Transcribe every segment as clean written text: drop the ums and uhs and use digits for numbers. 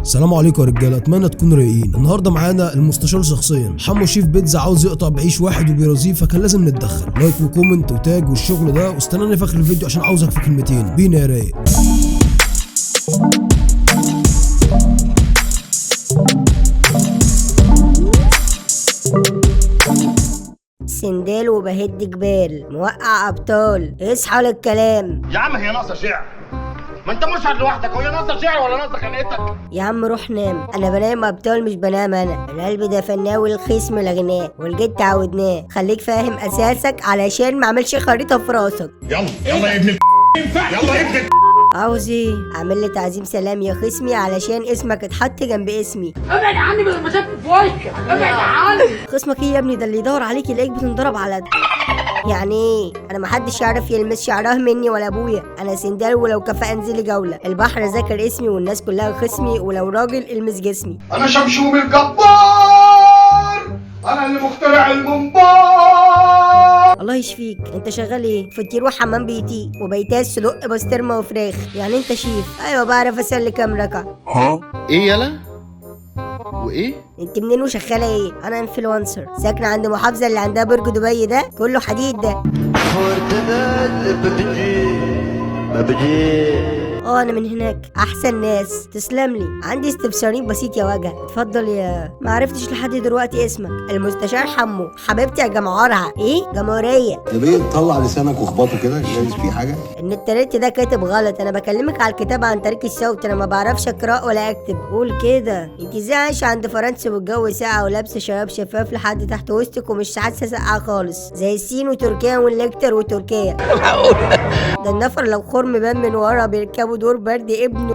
السلام عليكم يا رجاله، اتمنى تكونوا رايقين. النهارده معانا المستشار شخصيا حمو شيف بيتزا، عاوز يقطع بعيش واحد وبيرازيه، فكان لازم نتدخل. لايك وكومنت وتاج والشغل ده، واستناني في اخر الفيديو عشان عاوزك في كلمتين. بينا يا رايق. سندال وبهد جبال، موقع ابطال، اصحى للكلام. يا عم هي ناقصه شعر، ما انت مشهد لوحدك، وهي ناقصه شعر ولا ناقصه خنقتك؟ يا عم روح نام، انا بنام ابطال مش بنام انا. القلب ده فناه والخصم لغناه، والجد عودناه. خليك فاهم اساسك علشان ما اعملش خريطه في راسك. يلا يا ابن يلا يا ابن. عاوز ايه؟ اعمل لي تعظيم سلام يا خصمي علشان اسمك اتحط جنب اسمي. ابعد عني بدل ما اشوفك في وشك، ابعد عني. خصمك ايه يا ابني؟ ده اللي يدور عليك يلاقيك بتنضرب على ده. يعني ايه؟ انا محدش يعرف يلمس شعرها مني ولا ابويا. انا سندال ولو كفى انزلي جوله. البحر ذاكر اسمي والناس كلها خصمي، ولو راجل المس جسمي. انا شمشوم الجبار، انا اللي مخترع المنبار. الله يشفيك. انت شغال ايه؟ فطير وحمام بيتي وبيتات صدق بسطرمه وفراخ. يعني انت شيف؟ ايوه بعرف اسلي كام ركعه. ايه يلا وايه؟ انت منين وشغاله ايه؟ انا انفلونسر ساكنه عند محافظه اللي عندها برج دبي ده كله حديد ده. انا من هناك. احسن ناس. تسلم لي. عندي استفسارين بسيط يا وجه. اتفضل يا ما عرفتش لحد دلوقتي اسمك. المستشار حمو. حبيبتي يا جمعارها. ايه جمهوريه يا بيه؟ طلع لسانك واخبطه كده، جايز في حاجه. ان التريت ده كاتب غلط. انا بكلمك على الكتاب عن طريق الصوت، انا ما بعرفش اقرا ولا اكتب. قول كده. انت ازاي عايشه عند فرنسا والجو ساقع ولابسه شراب شفاف لحد تحت وسطك ومش حاسه ساقعه خالص زي الصين وتركيا والليكتر وتركيا؟ ده النفر لو خرم بان من ورا بيركبوا دور برد ابنه.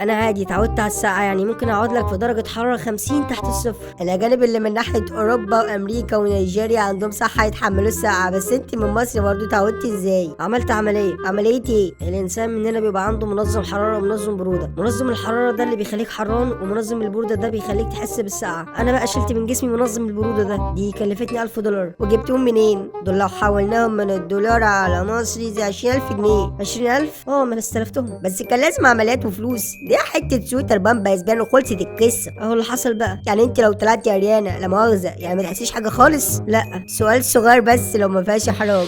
انا عادي اتعودت على السقعه، يعني ممكن اقعد لك في درجه حراره 50 تحت الصفر. الاجانب اللي من ناحيه اوروبا وامريكا ونيجيريا عندهم صحه يتحملوا السقعه، بس انت من مصر برضو اتعودتي ازاي؟ عملت عمليه ايه؟ الانسان مننا بيبقى عنده منظم حراره ومنظم بروده. منظم الحراره ده اللي بيخليك حران، ومنظم البروده ده بيخليك تحس بالسقعه. انا بقى شلت من جسمي منظم البروده ده، دي كلفتني $1000. وجبتهم منين؟ دول لو حولناهم من الدولار على مصري زي 20000 جنيه. 20000؟ ما انا استلفتهم، بس كان لازم عمليات وفلوس. دي حته سويتر بامبا اسبان وخلصت القصه. اهو اللي حصل بقى. يعني انت لو طلعتي عريانه لا مؤاخذه يعني ما تحسيش حاجه خالص؟ لا، سؤال صغير بس لو ما فيهاش احراج.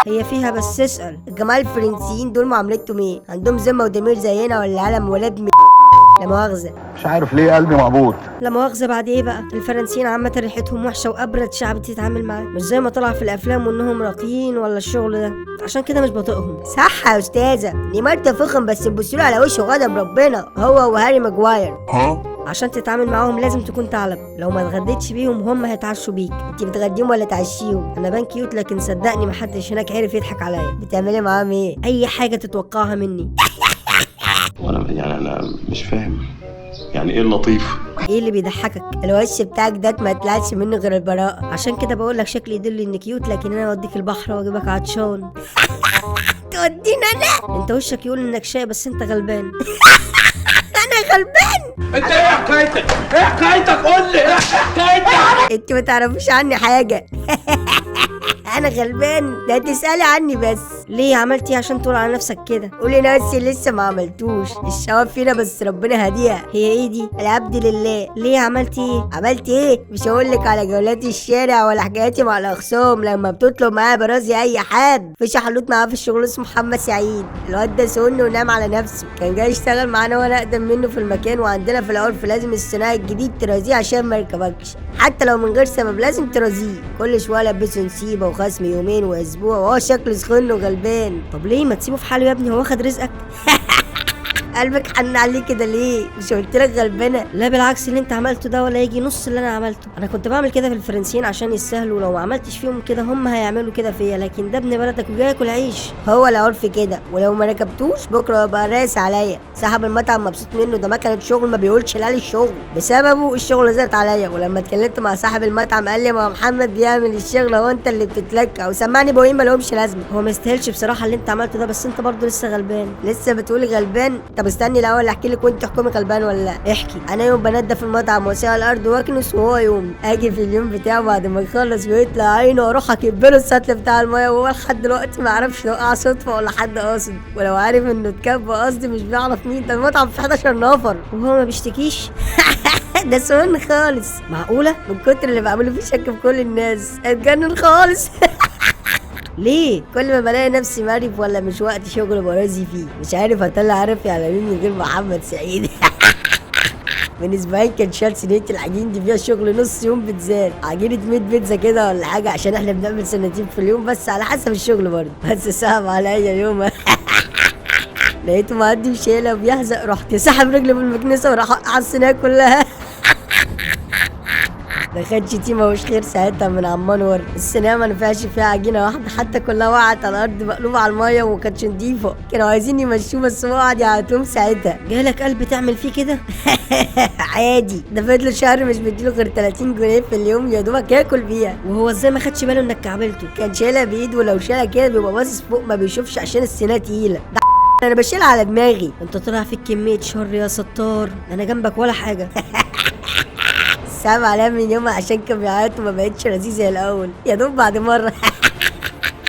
هي فيها بس اسال. الجماعه الفرنسيين دول معاملتهم ايه؟ عندهم ذمه ودمير زينا ولا عالم ولاد لا مؤاخذه؟ مش عارف ليه قلبي مقبوض. لا مؤاخذه بعد ايه بقى؟ الفرنسيين عامه ريحتهم وحشه وابرد شعب تتعامل معاه، مش زي ما طلع في الافلام وانهم راقيين ولا الشغل ده. عشان كده مش بطيقهم. صح يا استاذه. نيمار ده فخم بس تبصيله على وشه غضب ربنا، هو وهاري ماجواير. عشان تتعامل معاهم لازم تكون ثعلب. لو ما اتغديتش بيهم هم هيتعشوا بيك. انت بتغديهم ولا تعشيهم؟ انا بان كيوت لكن صدقني محدش هناك عرف يضحك عليا. بتعملي معاهم ايه؟ اي حاجه تتوقعها مني. انا مش فاهم يعني ايه اللطيف؟ ايه اللي بيضحكك؟ الوش بتاعك ده ما طلعش منه غير البراءه. عشان كده بقول لك شكلي يدل انك كيوت، لكن انا اوديك البحر واجيبك عطشان. تودينا انا؟ انت وشك يقول انك شاي بس انت غلبان. انا غلبان؟ انت ايه حكايتك؟ ايه حكايتك؟ قول لي ايه حكايتك؟ انت ما تعرفوش عني حاجه. انا غلبان؟ ده تسألي عني بس. ليه عملتي عشان تقول على نفسك كده؟ قولي نفسي لسه ما عملتوش. الشباب فينا بس ربنا هديها. هي ايه دي؟ العبد لله. ليه عملتي ايه؟ عملت ايه؟ مش هقولك على جولات الشارع ولا حكاياتي مع الاخصام لما بتطلب معايا برازي اي حد. في شحلوت معاه في الشغل اسمه محمد سعيد. الواد ده سن ونام على نفسه. كان جاي يشتغل معانا وانا اقدم منه في المكان، وعندنا في العرف لازم الصناعي الجديد ترازيه عشان ما يركبكش، حتى لو من غير سبب لازم ترازيه. كل شويه لبسه نسيبه وخصم يومين واسبوع وهو شكله سخن وغلبان. طب ليه ما تسيبه في حاله يا ابني؟ هو واخد رزقك. قلبك حن عليه كده ليه؟ مش قلت لك غلبانه؟ لا بالعكس، اللي انت عملته ده ولا يجي نص اللي انا عملته. انا كنت بعمل كده في الفرنسيين عشان يستاهلوا، لو ما عملتش فيهم كده هم هيعملوا كده فيا، لكن ده ابن بلدك وجاي ياكل عيش. هو العرف كده، ولو ما ركبتوش بكره يبقى راس عليا. صاحب المطعم مبسوط منه، ده مكنه شغل ما بيقولش لا للشغل. بسببه الشغل زاد عليا، ولما اتكلمت مع صاحب المطعم قال لي ما محمد بيعمل الشغل، هو انت اللي بتتلكع وسمعني بوين ما لهمش لازمه. هو ما يستاهلش بصراحه اللي انت عملته ده، بس انت برضه لسه غلبان. لسه بتقولي غلبان؟ طب استني الاول احكي لك وانت تحكمي غلبان ولا لا. احكي. انا يوم بنضف المطعم واسيع الارض واكنس، وهو يوم اجي في اليوم بتاعه بعد ما يخلص ويطلع عينه واروح اكب له السطل بتاع الميه، وهو لحد دلوقتي ما اعرفش لو وقع صدفه ولا حد قاصد، ولو عارف انه اتكب قصدي مش بيعرف مين. ده المطعم في 11 نفر وهو ما بيشتكيش. ده سون خالص. معقوله؟ من كتر اللي بعمله فيه شك في كل الناس اتجنن خالص. ليه؟ كل ما بلاقي نفسي مريف ولا مش وقت شغل برازي فيه، مش عارف اطلع عرفي على مين من غير محمد سعيد. من اسبوعين كان شال صينيه العجين دي فيها شغل نص يوم بيتزات، عجينه 100 بيتزا كده ولا حاجه، عشان احنا بنعمل سنتين في اليوم بس على حسب الشغل برضه. بس صعب عليا يوم. لقيته معدي وشايله وبيحزق، رحت سحب رجله من المكنسه وراح على الصينيه كلها. ما خدش تيمه وش خير ساعتها من عمان ورد. الصينيه ما نفعش فيها عجينه واحده حتى، كلها وقعت على الارض مقلوبه على الميه وما كانتش نضيفه. كانوا عايزين يمشوه بس هو قعد يعيطلهم ساعتها. جالك قلب تعمل فيه كده؟ عادي، ده فضل شهر مش مديله غير 30 جنيه في اليوم يا دوبك ياكل بيها. وهو ازاي ما خدش باله انك كعبلته؟ كان شايلها بايده، ولو شالها كده بيبقى باصص فوق ما بيشوفش عشان الصينيه تقيله. انا بشيلها على دماغي. انت طلع فيك كميه شر يا ستار، انا جنبك ولا حاجه. ساب عليها من يومها عشان كان بيعيط وما بقتش لذيذ زي الاول، يا دوب بعد مره.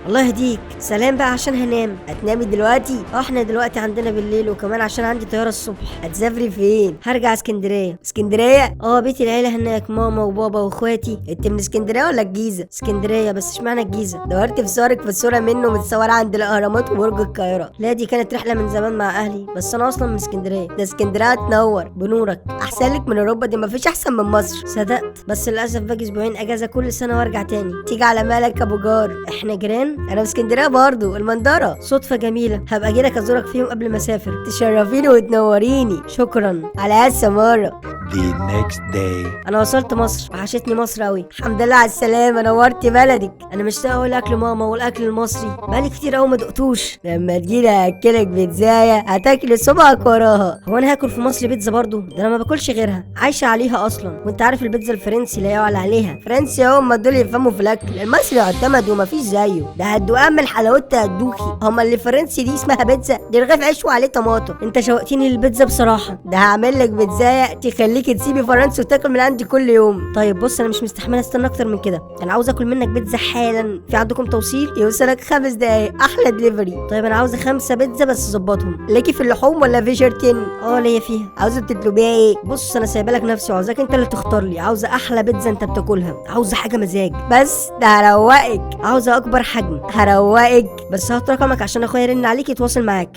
الله يهديك. سلام بقى عشان هنام. هتنامي دلوقتي؟ احنا دلوقتي عندنا بالليل، وكمان عشان عندي طياره الصبح. هتسافري فين؟ هرجع اسكندريه. اسكندريه؟ بيت العيله هناك، ماما وبابا واخواتي. انت من اسكندريه ولا الجيزه؟ اسكندريه، بس اشمعنى الجيزه؟ دورت في صورك في الصوره منه متصوره عند الاهرامات وبرج القاهره. لا دي كانت رحله من زمان مع اهلي، بس انا اصلا من اسكندريه. ده اسكندريه هتنور بنورك، احسن لك من اوروبا دي، مفيش احسن من مصر. صدقت، بس للاسف باجي اسبوعين اجازه كل سنه وارجع تاني. تيجي على مالك ابو جار، احنا جيران. انا في اسكندريه برضو، المنظره. صدفه جميله، هبقى اجيلك ازورك فيهم قبل ما اسافر. تشرفيني وتنوريني. شكرا على السماره. The next day. انا وصلت مصر، وحشتني مصر قوي. الحمد لله على السلامه، نورتي بلدك. انا مشتاق اقول اكل ماما والاكل المصري، بقالي كتير قوي ما دقتوش. لما تجيلي هاكلك بيتزايه هتاكلي صبعك وراها. هو انا هاكل في مصر بيتزا برضو؟ ده انا ما باكلش غيرها، عايشه عليها اصلا. وانت عارف البيتزا الفرنسي لا يعلى عليها. فرنسي هم دول يفهموا في الاكل، المصري يعتمد ومفيش زيه. ده هتدوقها من حلاوتها هتدوخي. هما اللي فرنسي دي اسمها بيتزا؟ دي رغيف عيش وعليه طماطم. انت شوقتني للبيتزا بصراحه. ده هعمل لك بيتزايه تخليكي تسيبي فرنسا وتاكل من عندي كل يوم. طيب بص، انا مش مستحمله استنى اكتر من كده. انا عاوز اكل منك بيتزا حالا. في عندكم توصيل يوصلك 5 دقايق، احلى دليفري. طيب انا عاوزه 5 بيتزا بس ظبطهم. ليكي في اللحوم ولا فيجرتين؟ ليا فيها. عاوزه تطلبيها ايه؟ بص انا سايبه لك نفسي وعاوزاك انت اللي تختار لي. عاوزه احلى بيتزا انت بتاكلها، عاوزه حاجه مزاج بس. ده هروقك. عاوزه اكبر حجم، هروقك. بس هات رقمك عشان اخويا يرن عليك يتواصل معاك.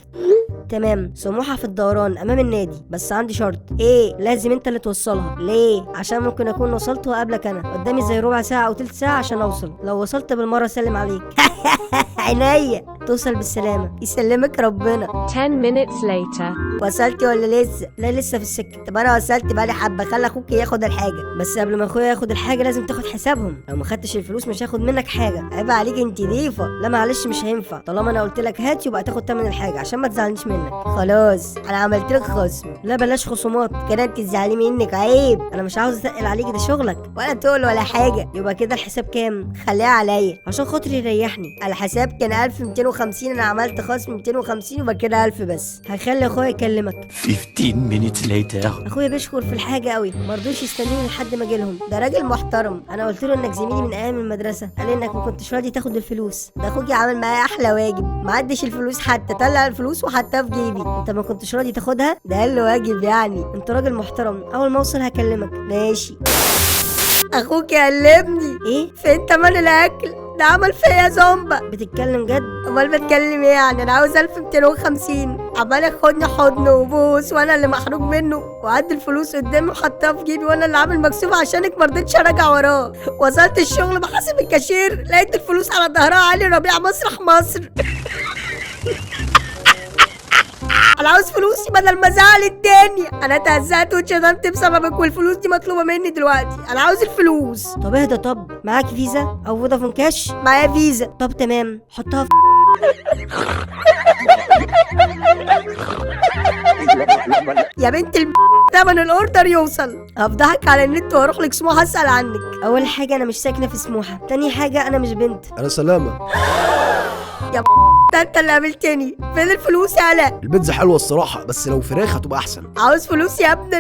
تمام. سموحة في الدوران امام النادي، بس عندي شرط. ايه؟ لازم انت اللي توصلها. ليه؟ عشان ممكن اكون وصلت وقابلك انا. قدامي زي ربع ساعة او تلت ساعة عشان اوصل. لو وصلت بالمرة سلم عليك. عينيا. توصل بالسلامة. يسلمك ربنا. 10 minutes later. وصلتي ولا لسه؟ لا لسه في السكة. طب انا وصلت بقالي حبة. خلي اخوك ياخد الحاجة، بس قبل ما اخويا ياخد الحاجة لازم تاخد حسابهم. لو ما خدتش الفلوس مش هاخد منك حاجة. عيب عليك انت ضيفة. لا معلش مش هينفع. طالما انا قلت لك هات يبقى تاخد تمن الحاجة عشان ما تزعلنيش منك. خلاص انا عملت لك خصم. لا بلاش خصومات كده، انت تزعلي منك. عيب. انا مش عاوز اتقل عليك، ده شغلك. ولا تقول ولا حاجة. يبقى كده الحساب كام؟ خليها عليا عشان خاطري يريحني. الحساب كان 1250، انا عملت خصم 250 يبقى كده 1000 بس. هخلي اخويا يكلمك. 15 minutes later. اخويا بيشكر في الحاجه قوي، مرضوش يستنوني لحد ما اجيلهم. ده راجل محترم. انا قلت له انك زميلي من ايام المدرسه، قال انك ما كنتش راضي تاخد الفلوس. ده اخوك عامل معايا احلى واجب، ما عدش الفلوس حتى، طلع الفلوس وحطها في جيبي. انت ما كنتش راضي تاخدها؟ ده قال له واجب يعني. انت راجل محترم. اول ما اوصل هكلمك. ماشي. اخوك يقلبني. ايه؟ فين تمن الاكل؟ ده عمل فيا زومبا. بتتكلم جد؟ امال بتكلم ايه يعني؟ انا عاوز 1250. عمال ياخدني حضن وبوس وانا اللي محروق منه، وعد الفلوس قدامي وحطها في جيبي وانا اللي عامل مكسوف عشانك مرضتش اراجع وراه. وصلت الشغل بحاسب الكاشير لقيت الفلوس على ظهرها علي ربيع مسرح مصر. انا عاوز فلوسي بدل ما ازعل الدنيا. انا اتهزقت واتشتمت بسببك والفلوس دي مطلوبه مني دلوقتي. انا عاوز الفلوس. طب اهدى. طب معاك فيزا او فودافون كاش؟ معايا فيزا. طب تمام، حطها في يا بنت تمن الاوردر يوصل. هفضحك على النت واروح لك سموحه اسال عنك. اول حاجه انا مش ساكنه في سموحه، تاني حاجه انا مش بنت. انا سلامة. يا ده انت اللي قابلتني. فين الفلوس يالا؟ البيتزا حلوه الصراحه، بس لو فراخ هتبقى احسن. عاوز فلوس يا ابني.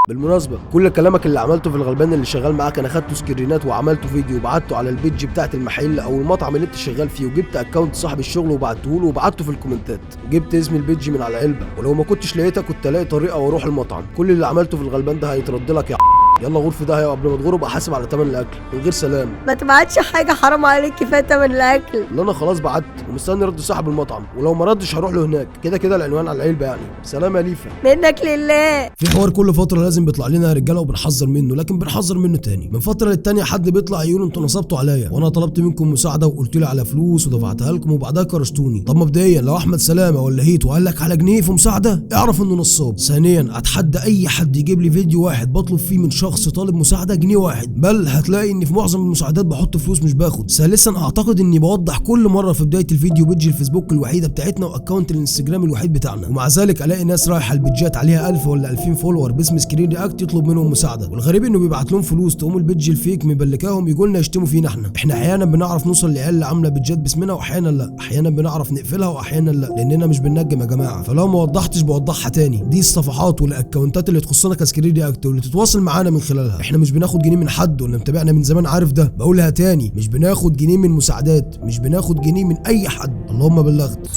بالمناسبة كل كلامك اللي عملته في الغلبان اللي شغال معاك انا خدته سكرينات وعملته فيديو وبعته على البيج بتاعت المحل او المطعم اللي انت شغال فيه، وجبت اكونت صاحب الشغل وبعته له وبعته في الكومنتات، وجبت اسم البيج من على العلبة، ولو ما كنتش لقيتك كنت الاقي طريقة واروح المطعم. كل اللي عملته في الغلبان ده هيترد لك يا يلا غور في داهية، وقبل ما تغور ابقى حاسب على تمن الاكل من غير سلام. ما تبعتش حاجة حرام عليك، كفاية تمن الاكل. اللي انا خلاص بعت ومستني رد صاحب المطعم، ولو ما ردش هروح له هناك، كده كده العنوان على العلبة يعني. سلام يا ليفا. منك لله. في حوار كل فترة لازم بيطلع لنا يا رجالة وبنحذر منه، لكن بنحذر منه تاني. من فترة للتانية حد بيطلع يقول انتوا نصبتوا عليا، وانا طلبت منكم مساعدة وقلت لي على فلوس ودفعتها لكم وبعدها كرشتوني. طب مبدئيا لو احمد سلامة ولا هيت وقال لك على جنيه في مساعدة اعرف انه نصاب. ثانيا اتحدى اي حد يجيب لي فيديو واحد بطلب فيه من شخص طالب مساعدة جنيه واحد، بل هتلاقي ان في معظم المساعدات بحط فلوس مش باخد. ثالثا اعتقد اني بوضح كل مرة في بداية الفيديو بيج الفيسبوك الوحيدة بتاعتنا واكونت الانستجرام الوحيد بتاعنا، ومع ذلك الاقي ناس رايحة البيجات عليها 1000 ولا 2000 فولور باسم سكرين رياكت يطلب منهم مساعدة، والغريب انه بيبعت لهم فلوس تقوم البيج الفيك مبلكاهم يقول لنا يشتموا فينا احنا احيانا بنعرف نوصل لعيال اللي عامله بيجات باسمنا واحيانا لا، احيانا بنعرف نقفلها واحيانا لا، لاننا مش بننجم يا جماعه. فلو ما وضحتش بوضحها تاني، دي الصفحات والاكونتات اللي تخصنا كسكرين رياكت واللي تتواصل معانا من خلالها. احنا مش بناخد جنيه من حد، واللي متابعنا من زمان عارف ده. بقولها تاني، مش بناخد جنيه من مساعدات، مش بناخد جنيه من اي حد. اللهم بلغت.